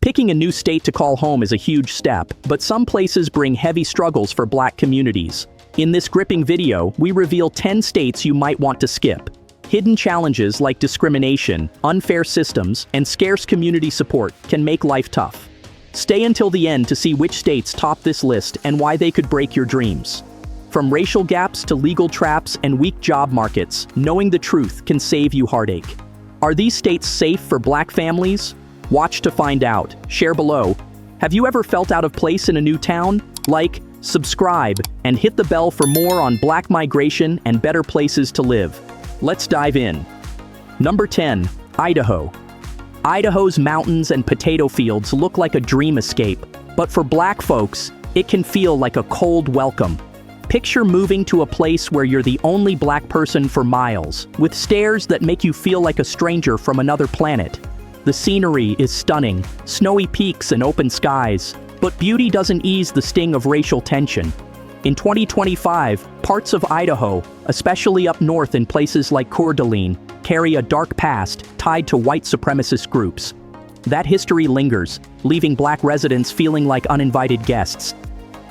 Picking a new state to call home is a huge step, but some places bring heavy struggles for Black communities. In this gripping video, we reveal 10 states you might want to skip. Hidden challenges like discrimination, unfair systems, and scarce community support can make life tough. Stay until the end to see which states top this list and why they could break your dreams. From racial gaps to legal traps and weak job markets, knowing the truth can save you heartache. Are these states safe for Black families? Watch to find out. Share below. Have you ever felt out of place in a new town? Like, subscribe, and hit the bell for more on Black migration and better places to live. Let's dive in. Number 10. Idaho. Idaho's mountains and potato fields look like a dream escape, but for Black folks, it can feel like a cold welcome. Picture moving to a place where you're the only Black person for miles, with stairs that make you feel like a stranger from another planet. The scenery is stunning, snowy peaks and open skies, but beauty doesn't ease the sting of racial tension. In 2025, parts of Idaho, especially up north in places like Coeur d'Alene, carry a dark past tied to white supremacist groups. That history lingers, leaving Black residents feeling like uninvited guests.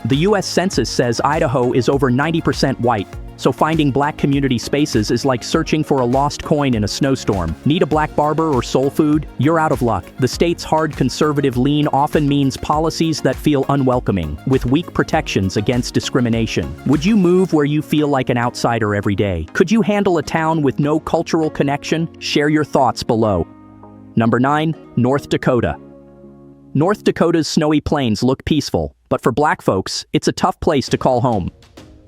The U.S. Census says Idaho is over 90% white, so finding Black community spaces is like searching for a lost coin in a snowstorm. Need a Black barber or soul food? You're out of luck. The state's hard conservative lean often means policies that feel unwelcoming, with weak protections against discrimination. Would you move where you feel like an outsider every day? Could you handle a town with no cultural connection? Share your thoughts below. Number 9. North Dakota. North Dakota's snowy plains look peaceful, but for Black folks, it's a tough place to call home.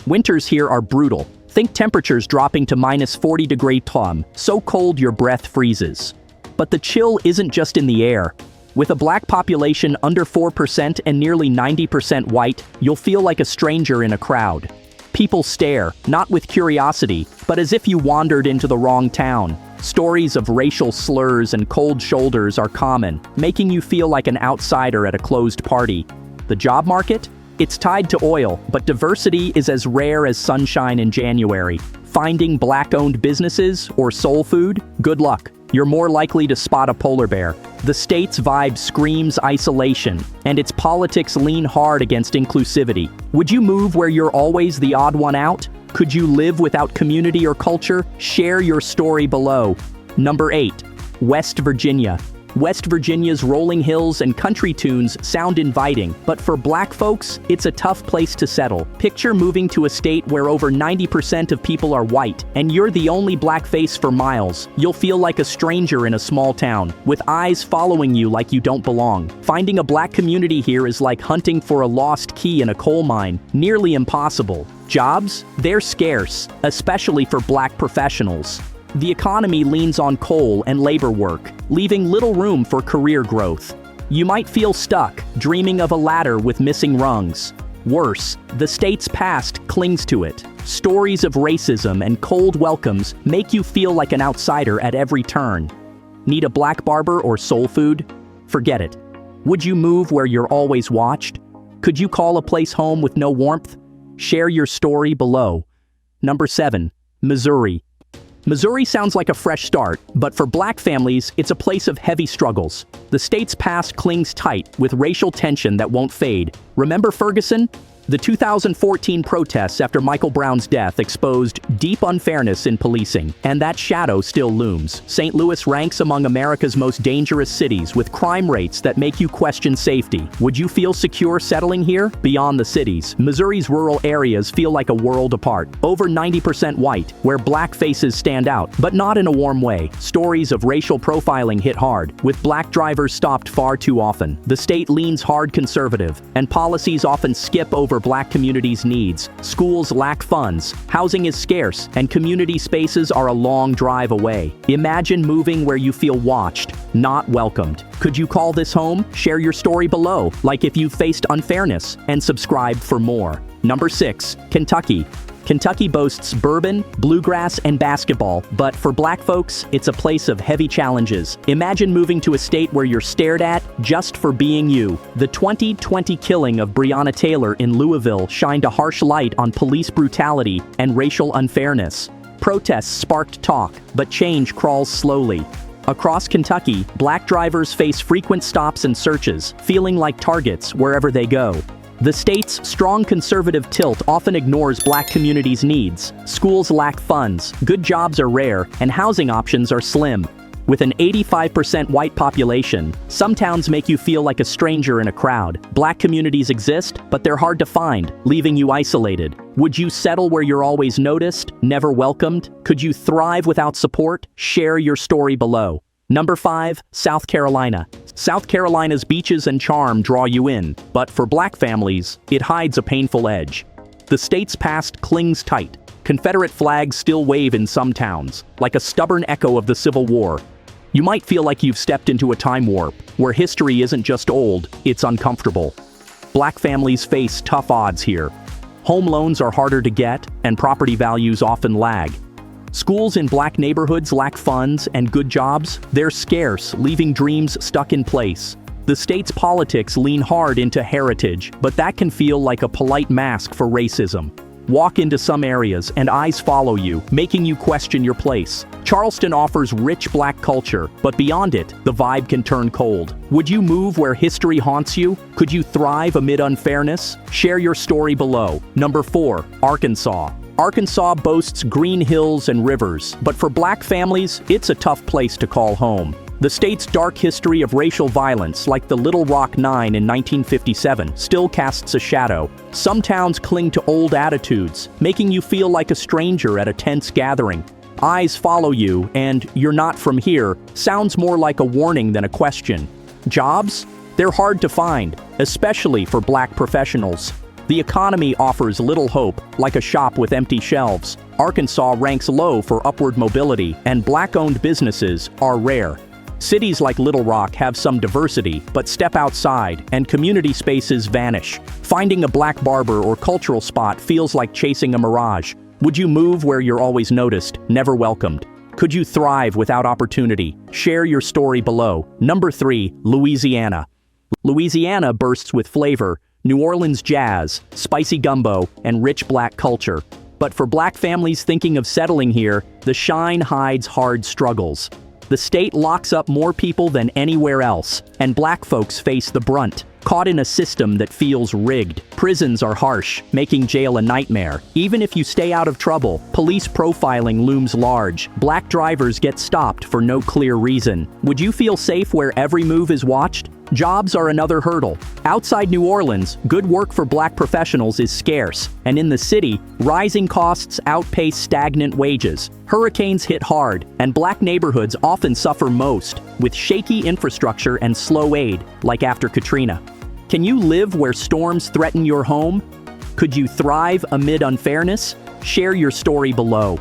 Winters here are brutal. Think temperatures dropping to -40-degree plum, so cold your breath freezes. But the chill isn't just in the air. With a Black population under 4% and nearly 90% white, you'll feel like a stranger in a crowd. People stare, not with curiosity, but as if you wandered into the wrong town. Stories of racial slurs and cold shoulders are common, making you feel like an outsider at a closed party. The job market? It's tied to oil, but diversity is as rare as sunshine in January. Finding Black-owned businesses or soul food? Good luck. You're more likely to spot a polar bear. The state's vibe screams isolation, and its politics lean hard against inclusivity. Would you move where you're always the odd one out? Could you live without community or culture? Share your story below. Number 8. West Virginia. West Virginia's rolling hills and country tunes sound inviting, but for Black folks, it's a tough place to settle. Picture moving to a state where over 90% of people are white, and you're the only Black face for miles. You'll feel like a stranger in a small town, with eyes following you like you don't belong. Finding a Black community here is like hunting for a lost key in a coal mine, nearly impossible. Jobs? They're scarce, especially for Black professionals. The economy leans on coal and labor work, leaving little room for career growth. You might feel stuck, dreaming of a ladder with missing rungs. Worse, the state's past clings to it. Stories of racism and cold welcomes make you feel like an outsider at every turn. Need a Black barber or soul food? Forget it. Would you move where you're always watched? Could you call a place home with no warmth? Share your story below. Number 7. Missouri. Missouri sounds like a fresh start, but for Black families, it's a place of heavy struggles. The state's past clings tight, with racial tension that won't fade. Remember Ferguson? The 2014 protests after Michael Brown's death exposed deep unfairness in policing, and that shadow still looms. St. Louis ranks among America's most dangerous cities, with crime rates that make you question safety. Would you feel secure settling here? Beyond the cities, Missouri's rural areas feel like a world apart. Over 90% white, where Black faces stand out, but not in a warm way. Stories of racial profiling hit hard, with Black drivers stopped far too often. The state leans hard conservative, and policies often skip over Black communities' needs. Schools lack funds, housing is scarce, and community spaces are a long drive away. Imagine moving where you feel watched, not welcomed. Could you call this home? Share your story below, like if you've faced unfairness, and subscribe for more. Number 6. Kentucky. Kentucky boasts bourbon, bluegrass, and basketball, but for Black folks, it's a place of heavy challenges. Imagine moving to a state where you're stared at just for being you. The 2020 killing of Breonna Taylor in Louisville shined a harsh light on police brutality and racial unfairness. Protests sparked talk, but change crawls slowly. Across Kentucky, black drivers face frequent stops and searches, feeling like targets wherever they go. The state's strong conservative tilt often ignores black communities' needs. Schools lack funds, good jobs are rare, and housing options are slim. With an 85% white population, some towns make you feel like a stranger in a crowd. Black communities exist, but they're hard to find, leaving you isolated. Would you settle where you're always noticed, never welcomed? Could you thrive without support? Share your story below. Number 5, South Carolina. South Carolina's beaches and charm draw you in, but for black families, it hides a painful edge. The state's past clings tight. Confederate flags still wave in some towns, like a stubborn echo of the Civil War. You might feel like you've stepped into a time warp, where history isn't just old, it's uncomfortable. Black families face tough odds here. Home loans are harder to get, and property values often lag. Schools in black neighborhoods lack funds and good jobs. They're scarce, leaving dreams stuck in place. The state's politics lean hard into heritage, but that can feel like a polite mask for racism. Walk into some areas and eyes follow you, making you question your place. Charleston offers rich black culture, but beyond it, the vibe can turn cold. Would you move where history haunts you? Could you thrive amid unfairness? Share your story below. Number 4, Arkansas. Arkansas boasts green hills and rivers, but for black families, it's a tough place to call home. The state's dark history of racial violence, like the Little Rock Nine in 1957, still casts a shadow. Some towns cling to old attitudes, making you feel like a stranger at a tense gathering. Eyes follow you, and "you're not from here" sounds more like a warning than a question. Jobs? They're hard to find, especially for black professionals. The economy offers little hope, like a shop with empty shelves. Arkansas ranks low for upward mobility, and black-owned businesses are rare. Cities like Little Rock have some diversity, but step outside, and community spaces vanish. Finding a black barber or cultural spot feels like chasing a mirage. Would you move where you're always noticed, never welcomed? Could you thrive without opportunity? Share your story below. Number 3, Louisiana. Louisiana bursts with flavor. New Orleans jazz, spicy gumbo, and rich black culture. But for black families thinking of settling here, the shine hides hard struggles. The state locks up more people than anywhere else, and black folks face the brunt, caught in a system that feels rigged. Prisons are harsh, making jail a nightmare. Even if you stay out of trouble, police profiling looms large. Black drivers get stopped for no clear reason. Would you feel safe where every move is watched? Jobs are another hurdle. Outside New Orleans, good work for black professionals is scarce, and in the city, rising costs outpace stagnant wages. Hurricanes hit hard, and black neighborhoods often suffer most, with shaky infrastructure and slow aid, like after Katrina. Can you live where storms threaten your home? Could you thrive amid unfairness? Share your story below.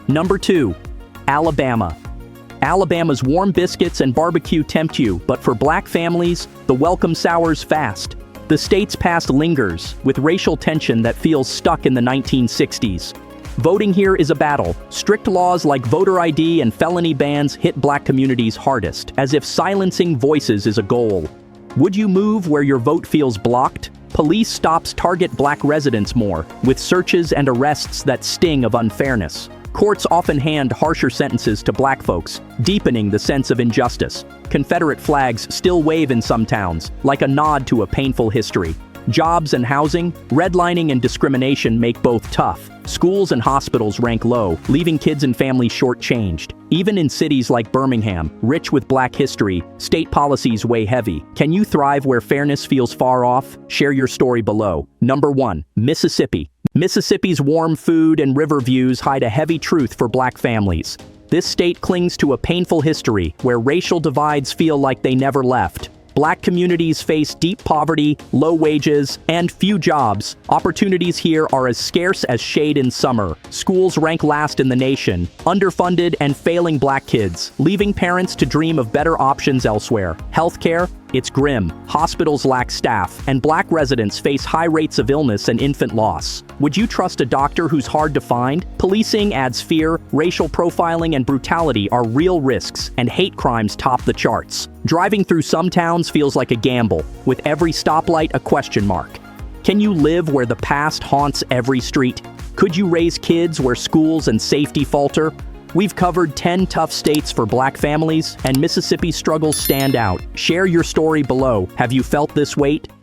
Number 2, Alabama. Alabama's warm biscuits and barbecue tempt you, but for black families, the welcome sours fast. The state's past lingers, with racial tension that feels stuck in the 1960s. Voting here is a battle. Strict laws like voter ID and felony bans hit black communities hardest, as if silencing voices is a goal. Would you move where your vote feels blocked? Police stops target black residents more, with searches and arrests that sting of unfairness. Courts often hand harsher sentences to black folks, deepening the sense of injustice. Confederate flags still wave in some towns, like a nod to a painful history. Jobs and housing, redlining and discrimination make both tough. Schools and hospitals rank low, leaving kids and families shortchanged. Even in cities like Birmingham, rich with black history, state policies weigh heavy. Can you thrive where fairness feels far off? Share your story below. Number 1, Mississippi. Mississippi's warm food and river views hide a heavy truth for black families. This state clings to a painful history where racial divides feel like they never left. Black communities face deep poverty, low wages, and few jobs. Opportunities here are as scarce as shade in summer. Schools rank last in the nation, underfunded and failing black kids, leaving parents to dream of better options elsewhere. Healthcare? It's grim. Hospitals lack staff, and black residents face high rates of illness and infant loss. Would you trust a doctor who's hard to find? Policing adds fear, racial profiling and brutality are real risks, and hate crimes top the charts. Driving through some towns feels like a gamble, with every stoplight a question mark. Can you live where the past haunts every street? Could you raise kids where schools and safety falter? We've covered 10 tough states for Black families, and Mississippi's struggles stand out. Share your story below. Have you felt this weight?